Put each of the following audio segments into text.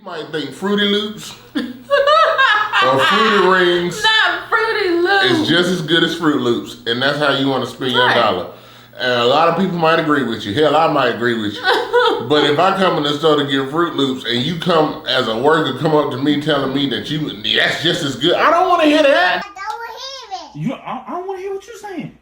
might think Fruity Loops or Fruity Rings not Fruity Loops is just as good as Fruit Loops, and that's how you want to spend your dollar. And a lot of people might agree with you. Hell, I might agree with you. But if I come in the store to get Fruit Loops and you come as a worker come up to me telling me that that's just as good, I don't want to hear that. I don't hear it. I don't want to hear what you're saying.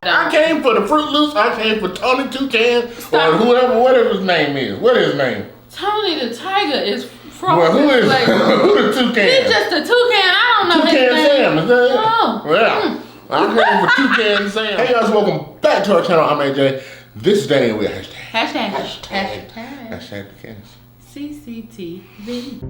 I came for the Fruit Loops. I came for Tony Toucan or whatever his name is. What is his name? Tony the Tiger is from. Well, who is who the Toucan? He's just a toucan. I don't know Toucan his Sam, name. is that it? Oh. Well, I'm here for Toucan Sam. Hey guys, welcome back to our channel. I'm AJ. This is Daniel with hashtag the Canis. CCTV.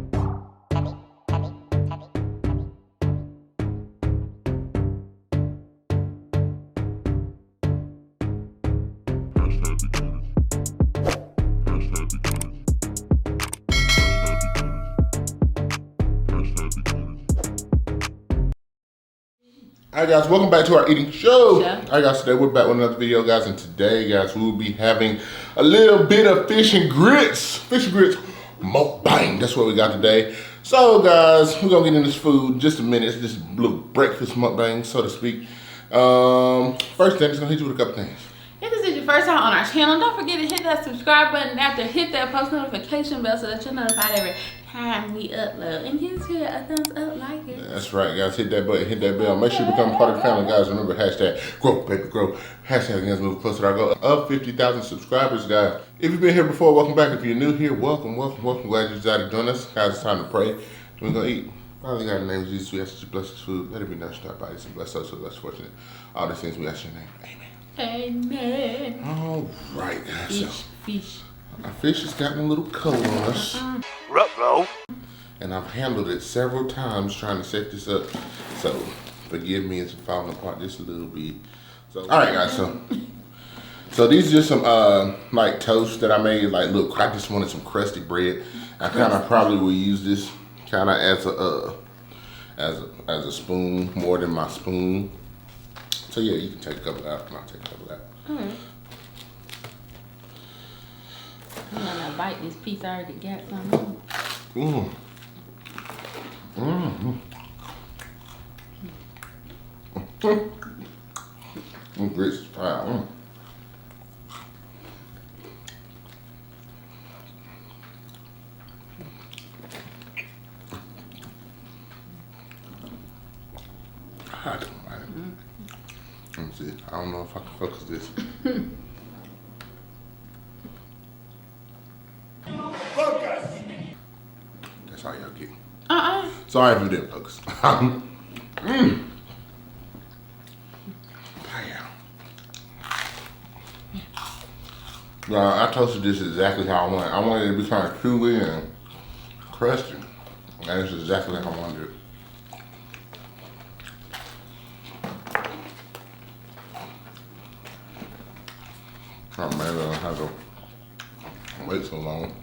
Alright guys, welcome back to our eating show. Yeah. Alright guys, today we're back with another video guys, and today guys, we'll be having a little bit of fish and grits. Fish and grits mukbang, that's what we got today. So guys, we're gonna get into this food in just a minute. It's this little breakfast mukbang, so to speak. First thing, I'm just gonna hit you with a couple things. If this is your first time on our channel, don't forget to hit that subscribe button after hit that post notification bell so that you're notified every time we upload. And give us a thumbs up, like it. That's right, guys. Hit that button, hit that bell. Make sure you become part of the family, guys. Remember, hashtag grow, baby, grow. Hashtag let's move closer to our goal of 50,000 subscribers, guys. If you've been here before, welcome back. If you're new here, welcome. Glad you decided to join us. Guys, it's time to pray. We're going to eat. Father God, in the name of Jesus, we ask that you bless this food. Let it be nourished our bodies and bless us who are less fortunate. All these things we ask in your name. Amen. Amen. All right, guys. Fish. Our fish has gotten a little cold on us. Ruh-roh. And I've handled it several times trying to set this up. So forgive me, it's falling apart just a little bit. So all right guys, so these are just some like toast that I made. Like look, I just wanted some crusty bread. I kind of probably will use this kind of as a spoon more than my spoon. So yeah, you can take a couple out and I'll take a couple out. Alright. I'm gonna bite this piece. I already got some. Grits is fire. I don't mind it. Let me see. I don't know if I can focus this. That's all y'all get. Sorry if you didn't focus. Bam. I toasted this exactly how I wanted. I wanted it to be kind of chewy and crusty. And this is exactly how I wanted it. Oh man, I don't have to wait so long.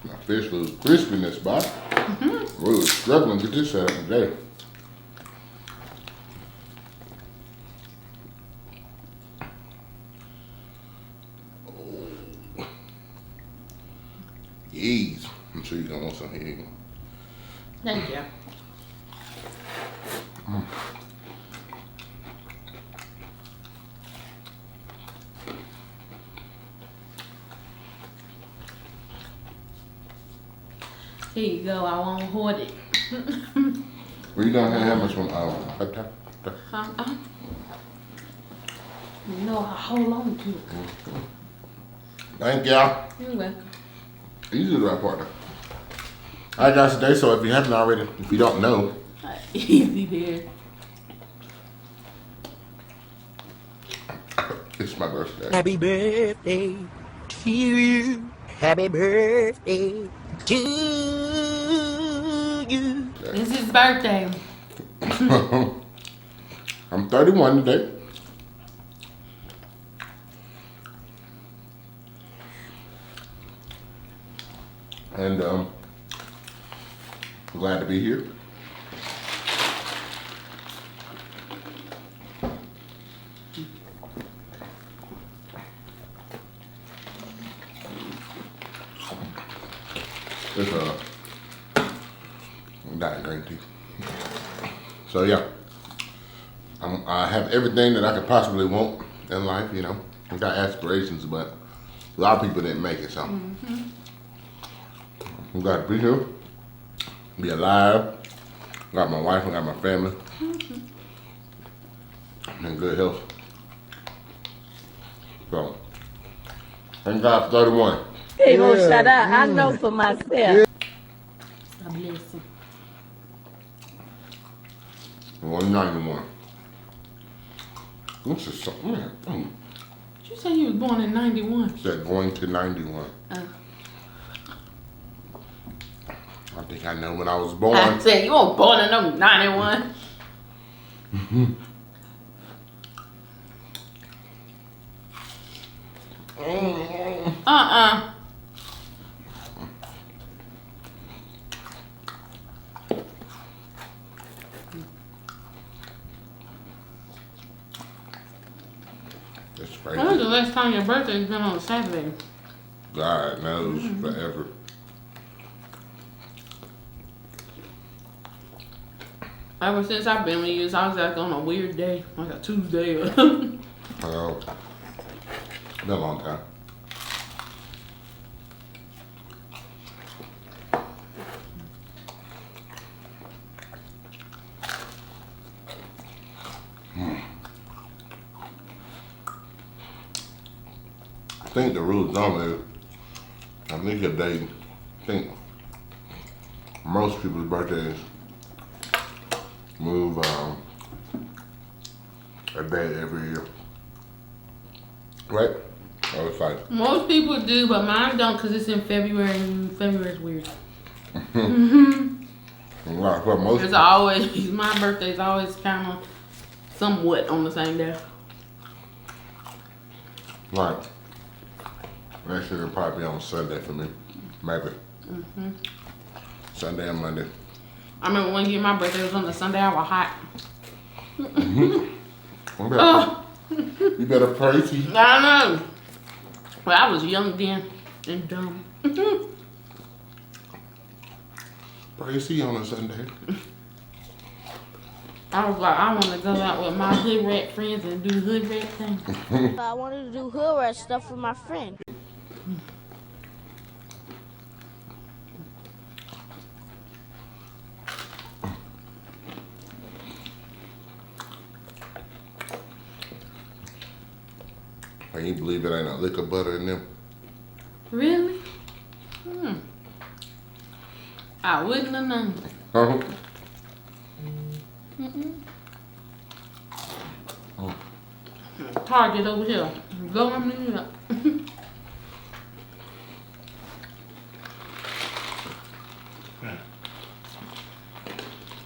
My fish was crispy in this spot. We were struggling to get this set up today. Oh. Yeez. I'm sure you're gonna want some here. Thank you. Here you go. I won't hoard it. Well, you don't have much one. No, I hold on to it. Thank y'all. You're welcome. You do the right part. Alright guys, today, so if you haven't already, if you don't know. Easy there. It's my birthday. Happy birthday to you. Happy birthday to you. It's his birthday. I'm 31 today. And I'm glad to be here. It's diet green tea. So yeah, I have everything that I could possibly want in life. You know, I got aspirations, but a lot of people didn't make it. So I'm glad to be here, be alive. Got my wife, I got my family, in good health. So thank God for 31. They gonna shut up. I know for myself. A blessing. 191. This is something. Did you say you was born in 91? Said going to 91. Oh. I think I know when I was born. I said you weren't born in no 91. It's When was crazy. the last time your birthday's been on a Saturday? God knows forever. Ever since I've been with you, it's always like on a weird day, like a Tuesday. Been a long time. I think the rule of thumb is, I think if they think most people's birthdays move a day every year. Right? Oh, it's like, Most people do, but mine don't because it's in February and February's weird. like, well, most It's always, my birthday's always kind of somewhat on the same day. like, next year it'll probably be on Sunday for me. Maybe. Sunday and Monday. I remember one year my birthday was on the Sunday, I was hot. You better pray to you. I know. Well, I was young then and dumb. Pray to you on a Sunday. I was like, I want to go out with my hood rat friends and do hood rat things. I wanted to do hood rat stuff with my friend. Can you believe it ain't a lick of butter in them? Really? I wouldn't have known. Huh? Target over here. Go me up.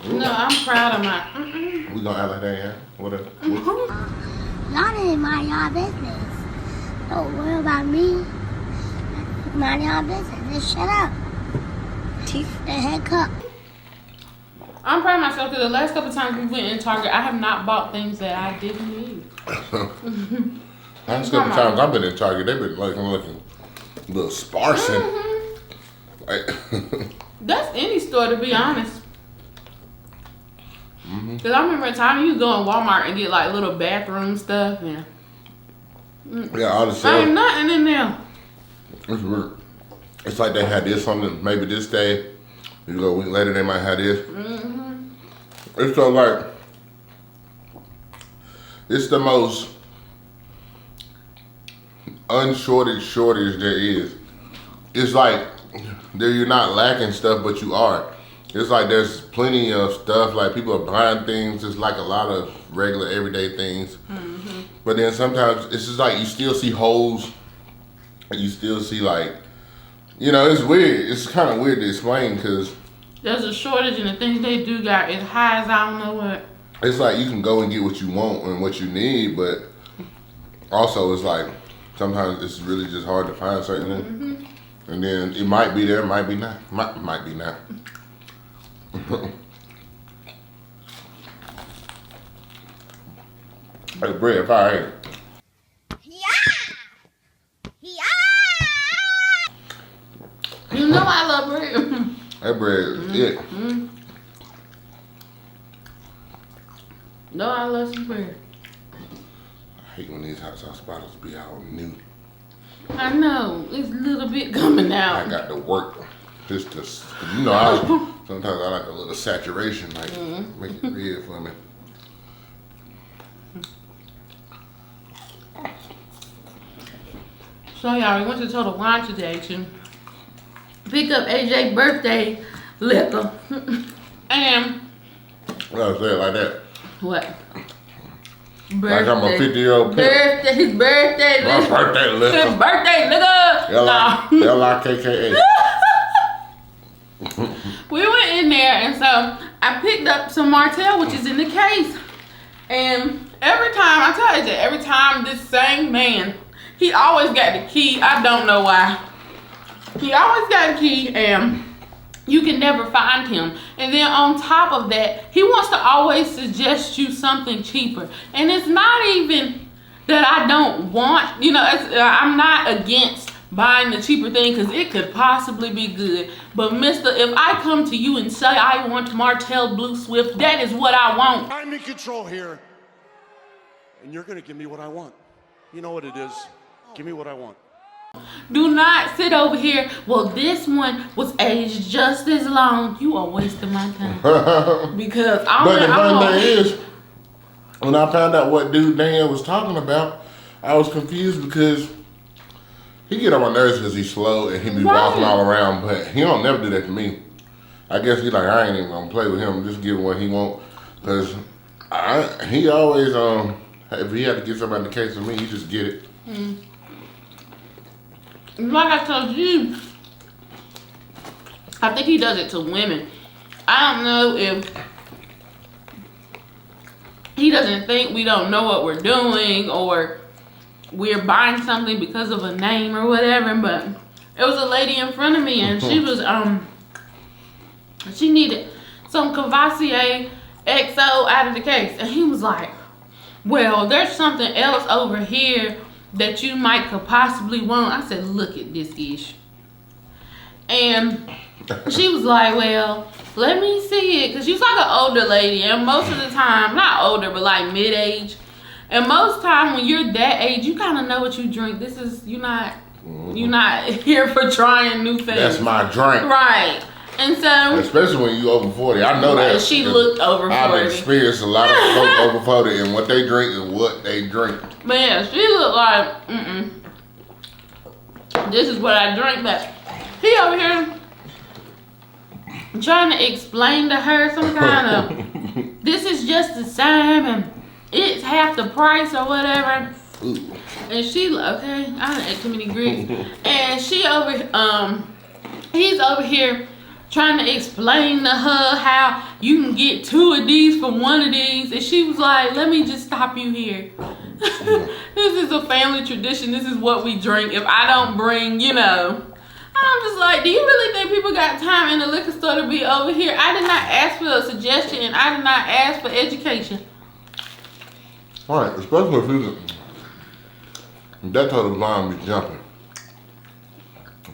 No, I'm proud of my. We gonna act like that, yeah? Whatever. Y'all ain't mind y'all business. Don't worry about me. Mind y'all business. Just shut up. Teeth the heck up. I'm proud of myself because the last couple times we went in Target, I have not bought things that I didn't need. Last couple times I've been in Target, they've been looking a little sparse and like That's any store, to be honest. Because I remember a time you go in Walmart and get like little bathroom stuff and yeah, all the there sales. ain't nothing in there. It's weird. It's like they had this on the, maybe this day. You go a week later, they might have this. It's so like, it's the most unshorted shortage there is. It's like, there you're not lacking stuff, but you are. It's like there's plenty of stuff, like people are buying things, it's like a lot of regular everyday things. But then sometimes it's just like you still see holes, you still see like, you know, it's weird. It's kind of weird to explain because There's a shortage and the things they do got as high as I don't know what. it's like you can go and get what you want and what you need, but also it's like sometimes it's really just hard to find certain things. And then it might be there, might be not. Might be not. Hey, bread, fire. You know I love bread. That bread is it. No, I love some bread. I hate when these hot sauce bottles be all new. I know. It's a little bit coming out. I got to work just to, you know, sometimes I like a little saturation, like make it red for me. So y'all, we went to Total Wine today to pick up AJ's birthday liquor. And I gotta say it like that. what? Like I'm a 50-year-old pimp. His birthday My liquor. birthday His liquor. birthday liquor. No. L-I-K-K-A. We went in there, and so I picked up some Martell, which is in the case. And every time, I tell you, every time this same man, he always got the key. I don't know why. He always got the key, and you can never find him. And then on top of that, he wants to always suggest you something cheaper. And it's not even that I don't want, you know, I'm not against buying the cheaper thing because it could possibly be good. But mister, if I come to you and say I want Martell Blue Swift, that is what I want. I'm in control here, and you're gonna give me what I want. You know what it is. Give me what I want. Do not sit over here. Well, this one was aged just as long. You are wasting my time. Because But the funny thing is, when I found out what dude Daniel was talking about, I was confused because he get on my nerves because he's slow and he be walking all around, but he don't never do that to me. I guess he like, I ain't even gonna play with him, just give him what he want. Cause he always, if he had to get somebody in the case of me, he just get it. Like I told you, I think he does it to women. I don't know if he doesn't think we don't know what we're doing or we're buying something because of a name or whatever, but it was a lady in front of me and she was, she needed some Cavassier XO out of the case. And he was like, well, there's something else over here that you could possibly want. I said, look at this ish. And she was like, well, let me see it. Cause she's like an older lady, and most of the time, not older, but like mid-age. And most time when you're that age, you kind of know what you drink. This is, you're not here for trying new things. That's my drink. Right. And so, especially when you over 40. I know that. She looked over 40. I've experienced a lot of folks over 40 and what they drink and what they drink. But yeah, she looked like, this is what I drink. But he over here trying to explain to her some kind of, this is just the same and it's half the price or whatever. Ooh. And she, okay, I done ate too many grits. And she he's over here trying to explain to her how you can get 2 of these for 1 of these. And she was like, let me just stop you here. This is a family tradition. This is what we drink. If I don't bring, you know. I'm just like, do you really think people got time in the liquor store to be over here? I did not ask for a suggestion and I did not ask for education. Right, especially if you, that total line be jumping.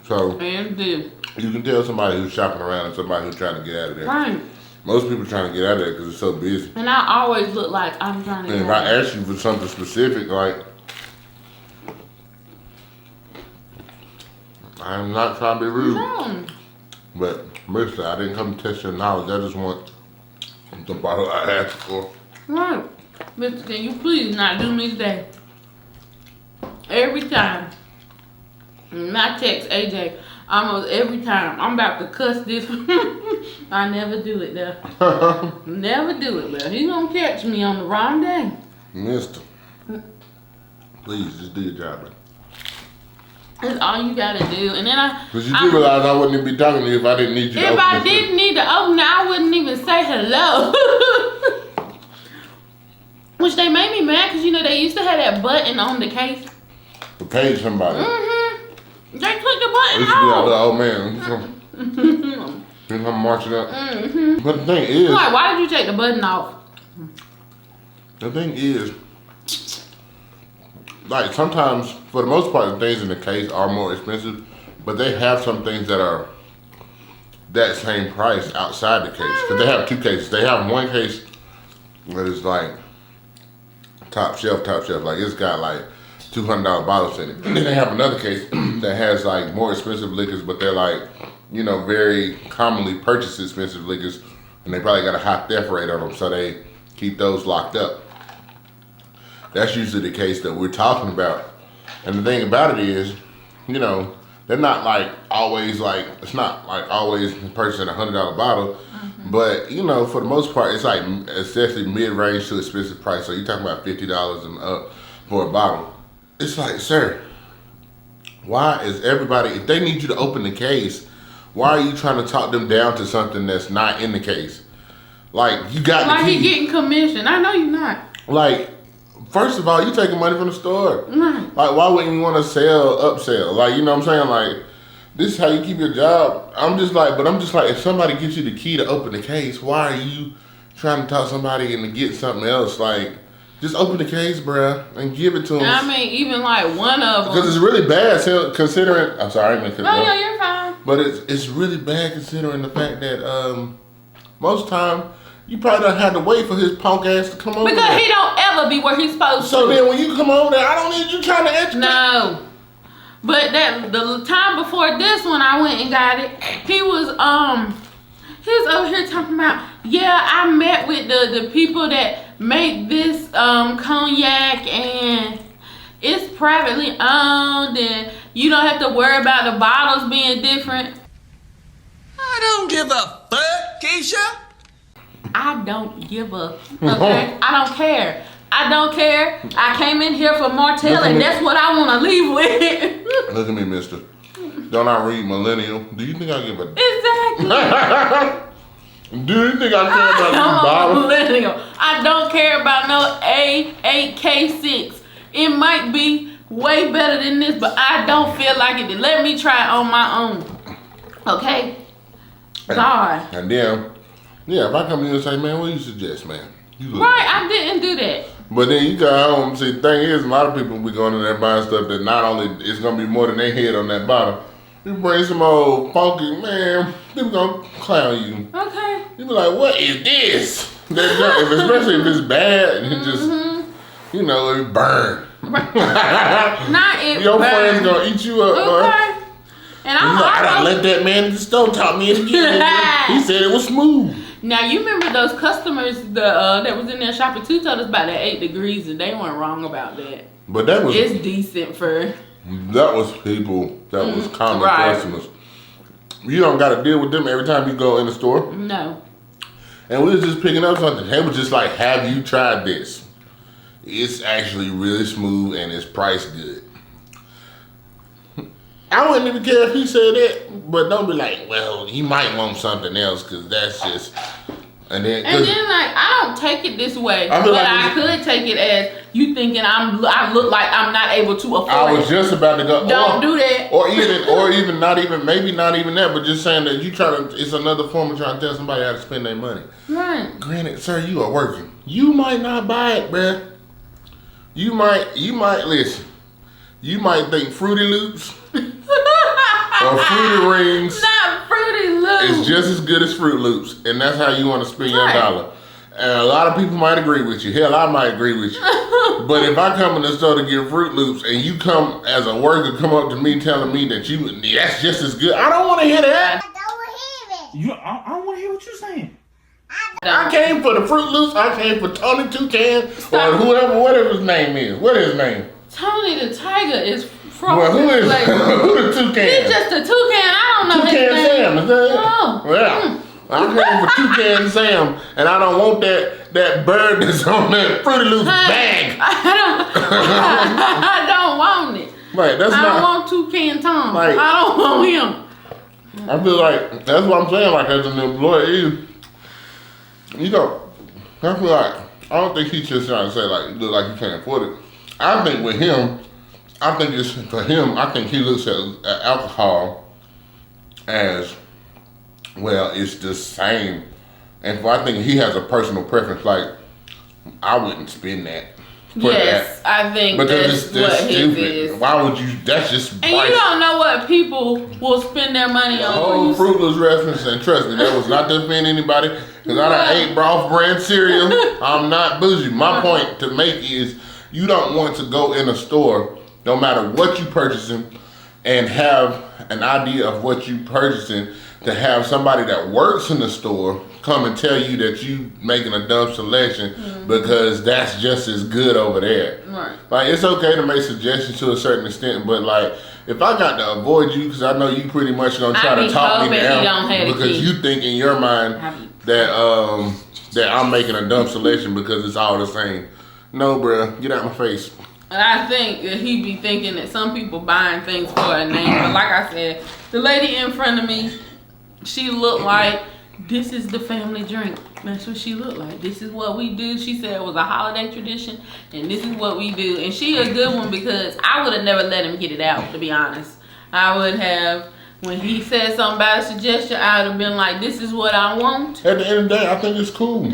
So, And do. you can tell somebody who's shopping around and somebody who's trying to get out of there. Right. Most people trying to get out of there because it's so busy. And I always look like I'm trying to And if I ask you for something specific, like, I'm not trying to be rude, but mister, I didn't come to test your knowledge. I just want the bottle I asked for. Right. Mister, can you please not do me today? Every time. And I text AJ almost every time. I'm about to cuss this. I never do it though. Never do it, but he gonna catch me on the wrong day. Mister, please just do your job, man. That's all you gotta do. And then Because you do realize I wouldn't even be talking to you if I didn't need you to if open I this didn't need to open it, I wouldn't even say hello. Which they made me mad because, you know, they used to have that button on the case. to page somebody. They took the button Used to be like, off. oh man, you come marching up. But the thing is, Like, why did you take the button off? the thing is, like sometimes, for the most part, the things in the case are more expensive, but they have some things that that same price outside the case. Because they have two cases. They have one case that is like top shelf. Like it's got like $200 bottles in it. And then they have another case that has like more expensive liquors, but they're like, you know, very commonly purchased expensive liquors, and they probably got a high theft rate on them, so they keep those locked up. That's usually the case that we're talking about. And the thing about it is, you know, they're not like always like, it's not like always purchasing a $100 bottle, but you know, for the most part, it's like essentially mid-range to expensive price. So you're talking about $50 and up for a bottle. It's like, sir, why is everybody, if they need you to open the case, why are you trying to talk them down to something that's not in the case? Like, you got like the key. he getting commission. I know you're not. Like, first of all, you taking money from the store. Right. Like, why wouldn't you want to upsell? Like, you know what I'm saying? Like, this is how you keep your job. I'm just like, if somebody gives you the key to open the case, why are you trying to talk somebody into get something else? Like, just open the case, bruh, and give it to them. I mean, even like one of them. Because it's really bad considering, I'm sorry, I didn't mean to. No, yeah, you're fine. But it's really bad considering the fact that most time you probably don't have to wait for his punk ass to come over Because there. he don't ever be where he's supposed So to. then when you come over there, I don't need you trying to educate. No. But the time before this one I went and got it, he was over here talking about, yeah, I met with the people that make this cognac and it's privately owned and you don't have to worry about the bottles being different. I don't give a fuck, Keisha. I don't give a, okay? I don't care. I don't care. I came in here for Martell and that's what I want to leave with. Look at me, mister. Don't I read millennial? Do you think I give a... Exactly. Do you think I care about these I'm a bottles? millennial. I don't care about no A8K6. It might be way better than this, but I don't feel like it. Let me try it on my own. Okay? God. And then, yeah, if I come in and say, man, what do you suggest, man? You look Right, I didn't do that. But then you go home. See, the thing is, a lot of people be going in there buying stuff that not only it's gonna be more than they head on that bottle. You bring some old funky, man, people gonna clown you. Okay. You be like, what is this? Especially if it's bad and it just, you know, it burn. Not it. Your burn. friends gonna eat you up, bro. Okay. And I'm I done also, let that man in the store talk me into getting it. He said it was smooth. now you remember those customers that was in there shopping too told us about that 8 degrees and they weren't wrong about that. But that was It's decent for people that was common Right. customers. You don't got to deal with them every time you go in the store. no. And we was just picking up something. They was just like, have you tried this? It's actually really smooth and it's priced good. I wouldn't even care if he said that, but don't be like, well, he might want something else because that's just, and then And then like I don't take it this way, I but feel like I could take it as you thinking I look like I'm not able to afford I was it. just about to go. Don't do that. Or even not even maybe not even that, but just saying that you trying to. It's another form of trying to tell somebody how to spend their money. Right. Granted, sir, you are working. You might not buy it, bruh. You might listen. You might think Fruity Loops or Fruity Rings Not Fruity Loops. is just as good as Fruit Loops, and that's how you want to spend your Right. dollar. And a lot of people might agree with you. Hell, I might agree with you. But if I come in the store to get Fruit Loops and you come as a worker, come up to me telling me that that's just as good, I don't want to hear that. I don't hear it. I don't want to hear what you're saying. I came for the Fruit Loops. I came for Tony Toucan or whatever his name is. What is his name? Tony the Tiger is from Well, who is like, who the Toucan? He's just a toucan. I don't know Toucan his name. Sam, is that it? No. Well, I'm here for Toucan Sam, and I don't want that bird that's on that Fruity Loops bag. I don't want it. Right, that's I don't not. want Toucan Tom. Like- I don't want him. I feel like that's what I'm saying. Like as an employee, you know, I feel like I don't think he's just trying to say like you look like you can't afford it. I think with him, I think it's for him. I think he looks at alcohol as well. It's the same, and I think he has a personal preference. Like I wouldn't spend that for Yes, that. I think Because that's it's what his stupid. is. Why would you? That's just And price. you don't know what people will spend their money on. Whole Fruitless reference, and trust me, that was not to offend anybody. Because I done ate Broth brand cereal. I'm not bougie. My point to make is, you don't want to go in a store, no matter what you purchasing, and have an idea of what you purchasing, to have somebody that works in the store come and tell you that you making a dumb selection because that's just as good over there. Right. Like, it's okay to make suggestions to a certain extent, but like, if I got to avoid you, because I know you pretty much gonna try to talk me down because you think in your mind that that I'm making a dumb selection because it's all the same. No, bruh, get out my face. And I think that he be thinking that some people buying things for a name. But like I said, the lady in front of me, she looked like, this is the family drink. That's what she looked like. This is what we do. She said it was a holiday tradition, and this is what we do. And she a good one, because I would have never let him get it out, to be honest. I would have, when he said something about a suggestion, I would have been like, this is what I want. At the end of the day, I think it's cool.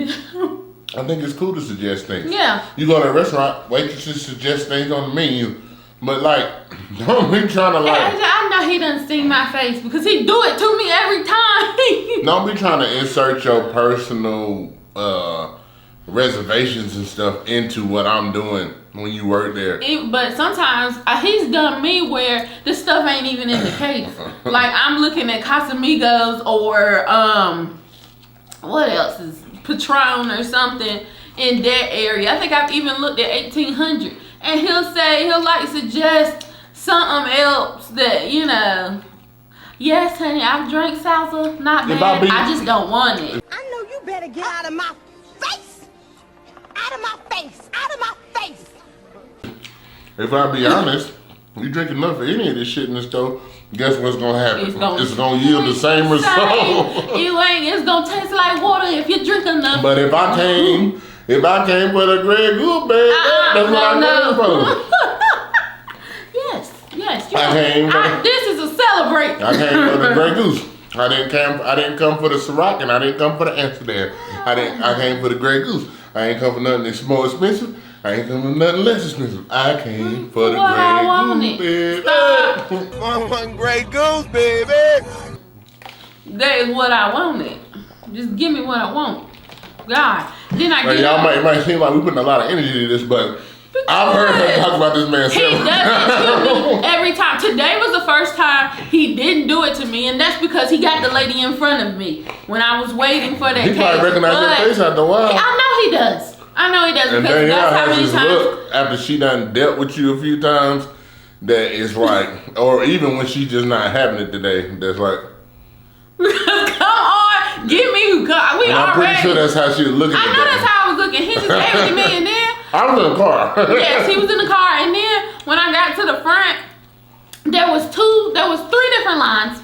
I think it's cool to suggest things. Yeah. You go to a restaurant, waitresses suggest things on the menu, but like, don't be trying to like. I know he done seen my face, because he do it to me every time. Don't be trying to insert your personal reservations and stuff into what I'm doing when you work there. But sometimes he's done me where this stuff ain't even in the case. Like, I'm looking at Casamigos or what else is Patron or something in that area. I think I've even looked at 1800, and he'll like suggest something else that, you know, yes honey, I've drank salsa, not bad, I just don't want it. I know you better get out of my face. Out of my face. Out of my face. If I be honest, you drink enough of any of this shit in the store, guess what's gonna happen? It's gonna yield the same result. It's gonna taste like water if you drink enough. But if I came for the Grey Goose, baby, that's what I came for. Yes. This is a celebrate. I came for the Grey Goose. I didn't come for the Ciroc, and I didn't come for the Amsterdam. I came for the Grey Goose. I ain't come for nothing that's more expensive. I ain't come for nothing less expensive. I came for the Grey Goose, baby. One Grey Goose, baby. That is what I wanted. Just give me what I want. God. Then I get it might seem like we putting a lot of energy into this, but I've heard her talk about this man several He does it to me every time. Today was the first time he didn't do it to me, and that's because he got the lady in front of me when I was waiting for that case. He probably recognized your face after a while. I know he does. And because that's how many times. Look, after she done dealt with you a few times, that is like, or even when she just not having it today, that's like. Come on, give me. I'm pretty sure that's how she was looking. I know that's how I was looking. He just gave it to me, and then I was in the car. Yes, he was in the car, and then when I got to the front, there was 3 different lines.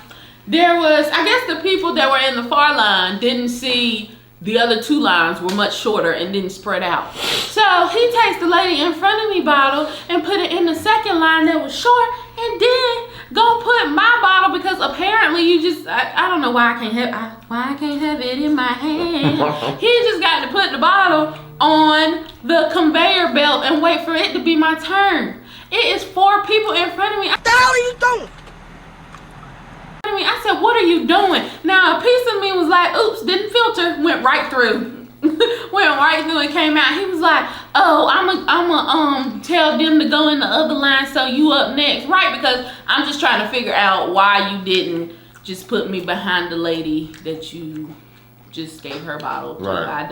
There was, I guess the people that were in the far line didn't see the other 2 lines were much shorter and didn't spread out. So he takes the lady in front of me bottle and put it in the second line that was short, and then go put my bottle, because apparently you just, I don't know why I can't have it in my hand. He just got to put the bottle on the conveyor belt and wait for it to be my turn. It is 4 people in front of me. What the hell are you doing? I said, what are you doing? Now a piece of me was like, oops, didn't filter, went right through. Went right through and came out. He was like, oh, I'm tell them to go in the other line, so you up next. Right, because I'm just trying to figure out why you didn't just put me behind the lady that you just gave her bottle to. Right.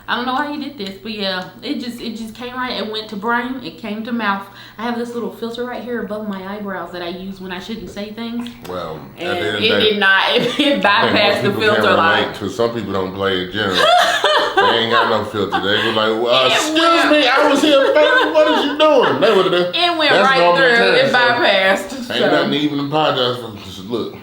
I don't know why you did this, but yeah, it just came right. It went to brain, it came to mouth. I have this little filter right here above my eyebrows that I use when I shouldn't say things. Well, and it did not. It bypassed the filter line. Because some people don't play in general. They ain't got no filter. They were like, well, excuse me, I was here, baby. What is you doing? They would have done. It went right through. It bypassed. Ain't nothing to even apologize for. Just look.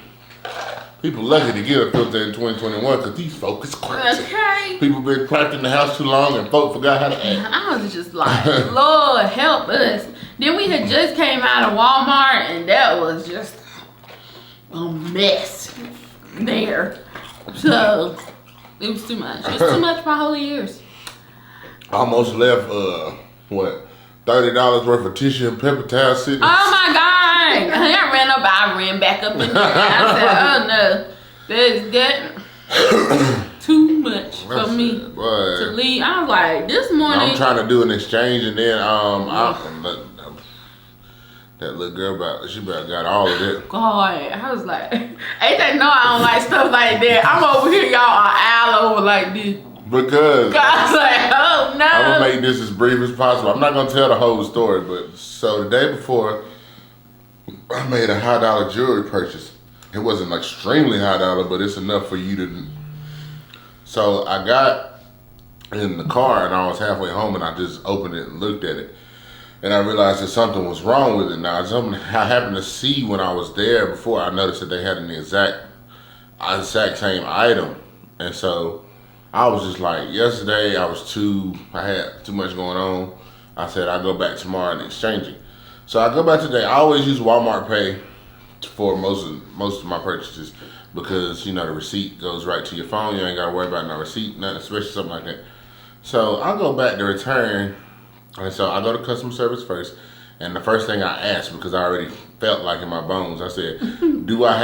People lucky to get a filter in 2021 because these folks is crazy. Okay. People been trapped in the house too long and folk forgot how to act. I was just like, Lord help us. Then we had just came out of Walmart, and that was just a mess there. So it was too much. It's too much for my whole ears. I almost left what, $30 worth of tissue and paper towel sitting. Oh my God. I ran back up in there. I said, oh no, that's too much for me to leave. I was like, this morning. I'm trying to do an exchange, and then that little girl she got all of it. God, I was like, ain't they know I don't like stuff like that. I'm over here, y'all are aisle over like this. Because I was like, oh no. I'm gonna make this as brief as possible. I'm not gonna tell the whole story, but so the day before, I made a high dollar jewelry purchase. It wasn't like extremely high dollar, but it's enough for you to. So I got in the car and I was halfway home and I just opened it and looked at it. And I realized that something was wrong with it. Now, something I happened to see when I was there before, I noticed that they had an exact same item. And so I was just like, yesterday I had too much going on. I said, I'll go back tomorrow and exchange it. So I go back today. I always use Walmart Pay for most of my purchases because, you know, the receipt goes right to your phone. You ain't got to worry about no receipt, nothing, especially something like that. So I go back to return. And so I go to customer service first. And the first thing I asked, because I already felt like in my bones, I said, I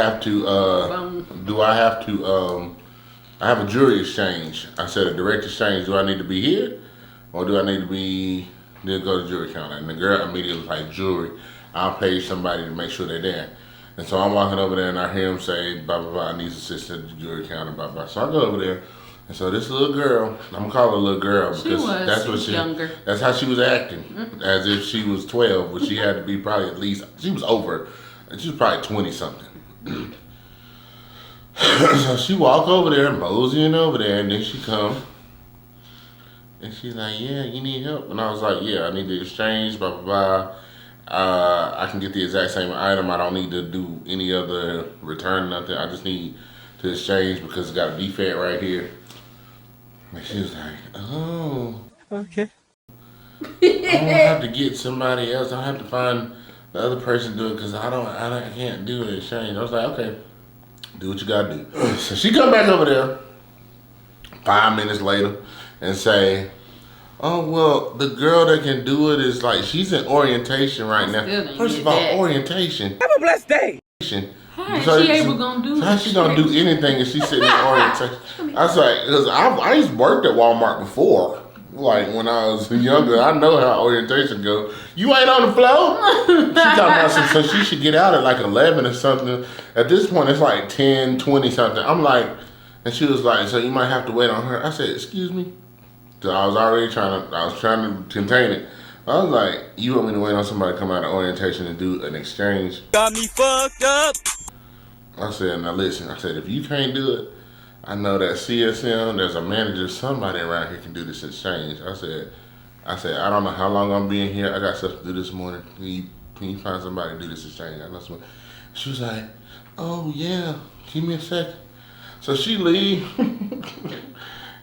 have a jewelry exchange. I said, a direct exchange. Do I need to be here? Or do I need to go to jewelry counter? And the girl immediately was like, jewelry. I'll pay somebody to make sure they're there. And so I'm walking over there and I hear him say, blah, blah, blah, I need assistance at the jewelry counter, blah, blah. So I go over there. And so this little girl, I'm gonna call her a little girl because younger. That's how she was acting, as if she was 12, but she had to be probably at least, she was over, and she was probably 20 something. So she walk over there, moseying over there, and then she come, and she's like, yeah, you need help? And I was like, yeah, I need to exchange, blah, blah, blah. I can get the exact same item. I don't need to do any other return, nothing. I just need to exchange because it's got a defect right here. And she was like, oh. Okay. I don't have to get somebody else. I have to find the other person to do it because I can't do an exchange. I was like, okay, do what you gotta do. So she come back over there 5 minutes later and say, oh, well, the girl that can do it is like, she's in orientation right now. First of all, orientation. Have a blessed day. How is she able gonna do it? How's she gonna do anything if she's sitting in orientation? I was like, because I used to work at Walmart before. Like when I was younger, I know how orientation goes. You ain't on the floor? She talking about so she should get out at like 11 or something. At this point, it's like 10, 20 something. I'm like, and she was like, so you might have to wait on her. I said, excuse me? So I was already trying to contain it. I was like, you want me to wait on somebody to come out of orientation and do an exchange? Got me fucked up. I said, now listen, I said, if you can't do it, I know that CSM, there's a manager, somebody around here can do this exchange. I said, I don't know how long I'm being here. I got stuff to do this morning. Can you find somebody to do this exchange? She was like, oh yeah, give me a second. So she leave.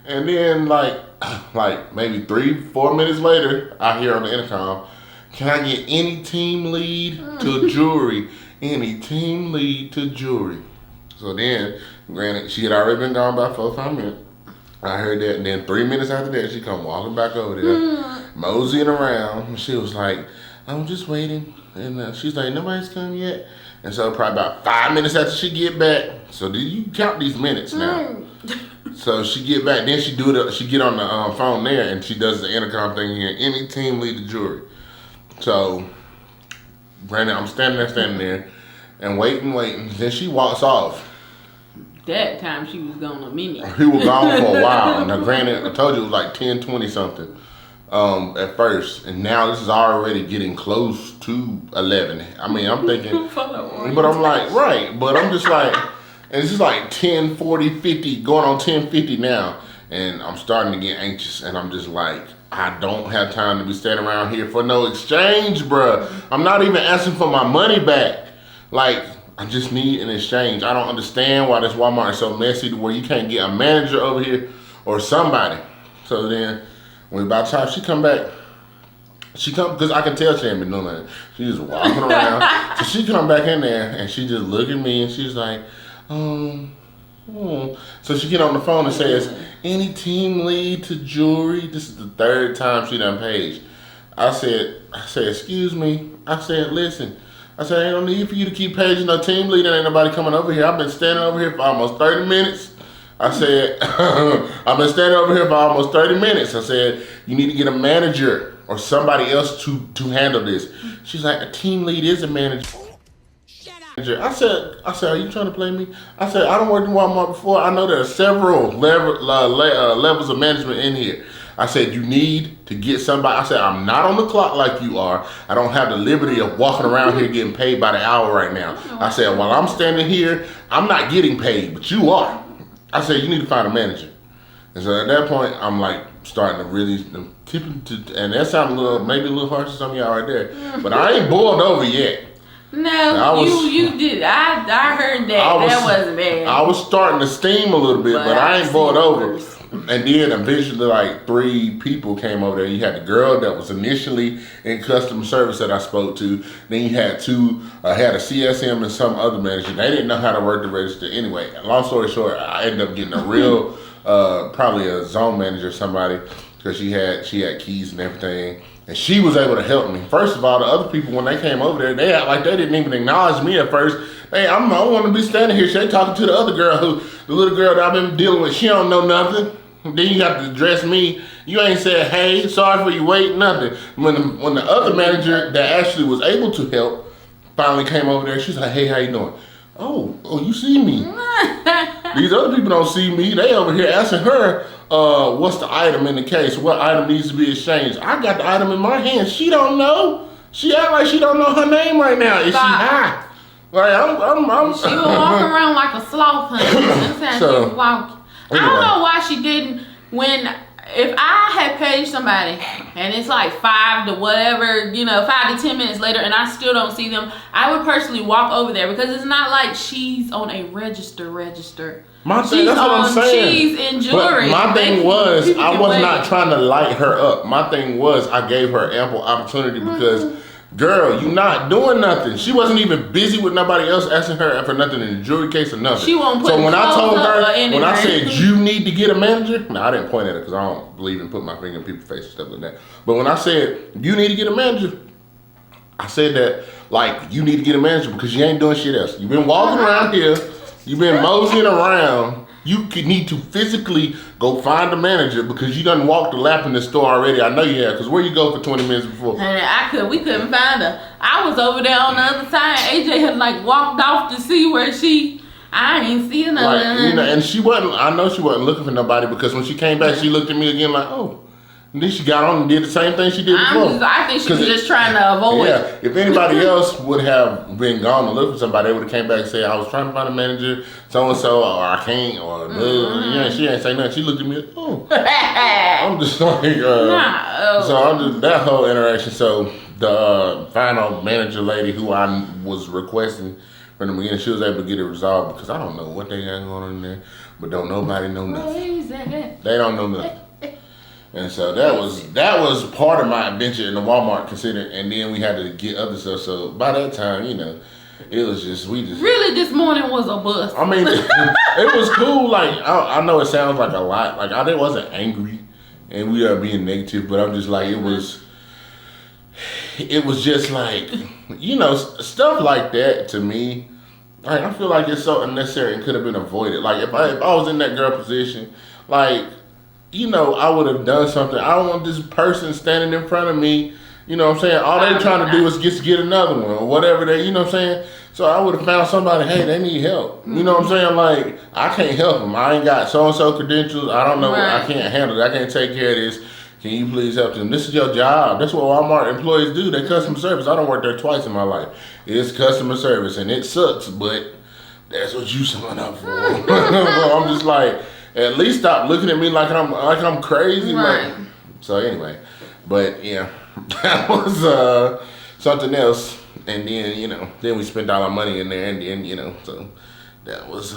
And then like maybe 3-4 minutes later, I hear on the intercom, can I get any team lead to jewelry? Any team lead to jewelry. So then, granted, she had already been gone by 4 or 5 minutes. I heard that, and then 3 minutes after that, she come walking back over there, moseying around. And she was like, I'm just waiting. And she's like, nobody's come yet. And so probably about 5 minutes after she get back, so you count these minutes now. So she get back, then she get on the phone there, and she does the intercom thing here. Any team lead to jewelry. So, granted, I'm standing there, and waiting. Then she walks off. That time she was gone a minute. He was gone for a while. Now, granted, I told you it was like 10, 20 something at first, and now this is already getting close to 11. I mean, I'm thinking, but I'm like, right, but I'm just like, and it's just like 10, 40, 50, going on 10, 50 now, and I'm starting to get anxious, and I'm just like, I don't have time to be standing around here for no exchange, bruh. I'm not even asking for my money back. Like, I just need an exchange. I don't understand why this Walmart is so messy to where you can't get a manager over here or somebody. So then, when about time she come back, because I can tell she ain't been doing that. She just walking around. So she come back in there and she just look at me and she's like, So she get on the phone and says, any team lead to jewelry? This is the 3rd time she done paged. I said, excuse me. I said, listen. I said, ain't no need for you to keep paging no team leader. Ain't nobody coming over here. I've been standing over here for almost 30 minutes. I said, I've been standing over here for almost 30 minutes. I said, you need to get a manager or somebody else to handle this. She's like, a team lead is a manager. I said, are you trying to play me? I said, I don't work in Walmart before. I know there are several levels of management in here. I said, you need to get somebody. I said, I'm not on the clock like you are. I don't have the liberty of walking around here getting paid by the hour right now. I said, while I'm standing here, I'm not getting paid, but you are. I said, you need to find a manager. And so at that point, I'm like starting to really, and that sounded maybe a little harsh to some of y'all right there, but I ain't boiled over yet. No, you did. I heard that. That wasn't bad. I was starting to steam a little bit, but I ain't boiled over. And then eventually, like 3 people came over there. You had the girl that was initially in customer service that I spoke to. Then you had 2, had a CSM and some other manager. They didn't know how to work the register anyway. Long story short, I ended up getting a real, probably a zone manager or somebody, because she had keys and everything. And she was able to help me. First of all, the other people, when they came over there, they act like they didn't even acknowledge me at first. Hey, I don't want to be standing here. She talking to the other girl, the little girl that I've been dealing with. She don't know nothing. Then you got to address me. You ain't said, hey, sorry for your wait, nothing. When the other manager that actually was able to help finally came over there, she's like, hey, how you doing? Oh, you see me. These other people don't see me. They over here asking her, what's the item in the case? What item needs to be exchanged? I got the item in my hand. She don't know. She act like she don't know her name right now. Is she high? Like I'm she will walk around like a sloth, honey. That's how she would walk. Anyway. I don't know why she didn't. If I had paid somebody and it's like 5 to whatever, 5 to 10 minutes later, and I still don't see them, I would personally walk over there, because it's not like she's on a register. My thing, that's what I'm saying. She's in jewelry. But my thing was, I was not trying to light her up. My thing was, I gave her ample opportunity because, girl, you not doing nothing. She wasn't even busy with nobody else asking her for nothing in the jewelry case or nothing. She won't put So when I told her, when I anywhere. said you need to get a manager, no, I didn't point at her because I don't believe in putting my finger in people's face and stuff like that. But when I said you need to get a manager, I said that like you need to get a manager because you ain't doing shit else. You've been walking around here, you've been moseying around. You need to physically go find a manager because you done walked the lap in the store already. I know you have, because where you go for 20 minutes before? And we couldn't find her. I was over there on the other side. AJ had like walked off to see where I ain't seeing her. Like, and she wasn't, I know she wasn't looking for nobody, because when she came back, she looked at me again like, oh. And then she got on and did the same thing she did before. I think she was just trying to avoid. Yeah, if anybody else would have been gone to look for somebody, they would have came back and said, I was trying to find a manager, so-and-so, or I can't, or she ain't say nothing. She looked at me like, oh. I'm just like, that whole interaction. So the final manager lady who I was requesting from the beginning, she was able to get it resolved, because I don't know what they got going on in there, but don't nobody know nothing. They don't know nothing. And so that was part of my adventure in the Walmart, considered, and then we had to get other stuff. So by that time, it was just really, this morning was a bust. I mean, it was cool. Like I know it sounds like a lot. Like I wasn't angry, and we are being negative, but I'm just like it was just like stuff like that to me. Like I feel like it's so unnecessary and could have been avoided. Like if I was in that girl position, like. I would have done something. I don't want this person standing in front of me. You know what I'm saying? All they're trying to do is just get another one or whatever they, you know what I'm saying? So I would have found somebody, hey, they need help. You know what I'm saying? Like, I can't help them. I ain't got so-and-so credentials. I don't know. Right. I can't handle it. I can't take care of this. Can you please help them? This is your job. That's what Walmart employees do. They're customer service. I don't work there twice in my life. It's customer service, and it sucks, but that's what you sign up for. I'm just like, at least stop looking at me like I'm crazy. Right. Like, so anyway, but yeah, that was something else. And then then we spent all our money in there, and then so that was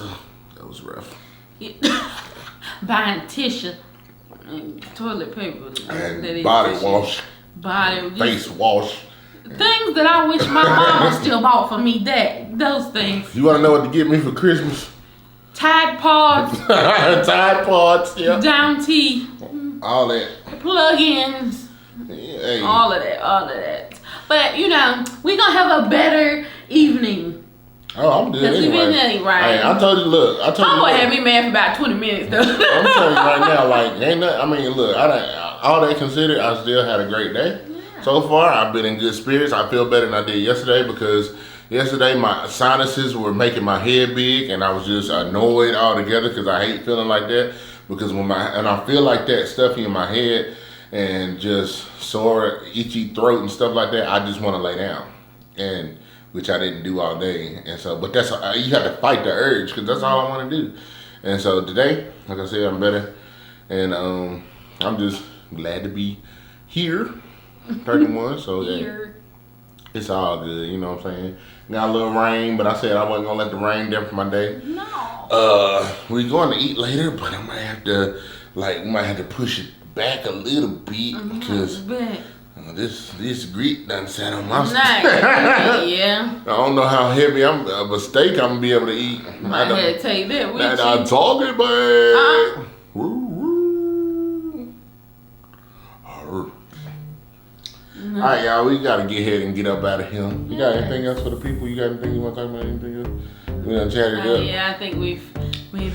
rough. Buying tissue and toilet paper and body wash, face wash. Things that I wish my mama still bought for me. Those things. You want to know what to get me for Christmas? Tide Pods. Tide Pods, yeah. Down tea. All that. Plug-ins. Hey. All of that. But you know, we gonna have a better evening. Oh, I'm good Cause we anyway. been eating right. Hey, I told you, look. Homeboy had me mad for about 20 minutes though. I'm telling you right now, like, ain't nothing. I mean, look, all that considered, I still had a great day. Yeah. So far, I've been in good spirits. I feel better than I did yesterday because yesterday my sinuses were making my head big and I was just annoyed altogether because I hate feeling like that. Because when I feel like that, stuffy in my head and just sore, itchy throat and stuff like that, I just want to lay down. And which I didn't do all day, and so, but that's, you have to fight the urge, because that's all I want to do. And so today, like I said, I'm better, and I'm just glad to be here, 31, so yeah, it's all good, you know what I'm saying? Got a little rain, but I said I wasn't going to let the rain dampen my day. No. We're going to eat later, but I might have to, we might have to push it back a little bit, because this grit done sat on my stomach. Yeah. I don't know how heavy of a steak I'm gonna be able to eat. Might have to take that with you. I'm talking about. All right, y'all. We gotta get ahead and get up out of here. You got anything else for the people? You got anything you want to talk about? Anything else? We done chatted up. Yeah, I think we've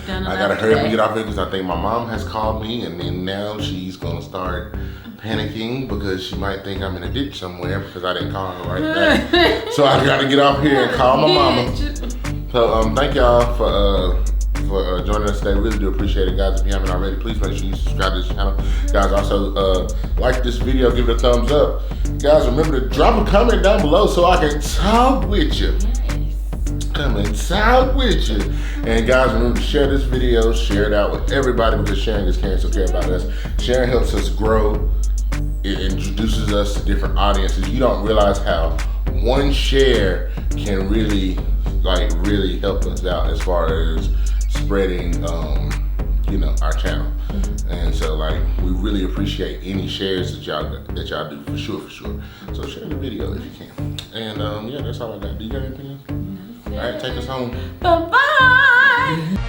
done enough. I gotta hurry up and get off here because I think my mom has called me, and then now she's gonna start panicking because she might think I'm in a ditch somewhere because I didn't call her right back. So I gotta get off here and call my mama. So thank y'all for joining us today. Really do appreciate it, guys. If you haven't already, please make sure you subscribe to this channel. Guys, also like this video, give it a thumbs up. Guys, remember to drop a comment down below so I can talk with you. Come and talk with you. And guys, remember to share this video, share it out with everybody because sharing is caring, so care about us. Sharing helps us grow. It introduces us to different audiences. You don't realize how one share can really help us out as far as spreading our channel. And so we really appreciate any shares that y'all do for sure. So share the video if you can. And yeah, that's all I got. Do you got anything else? All right, take us home. Bye-bye.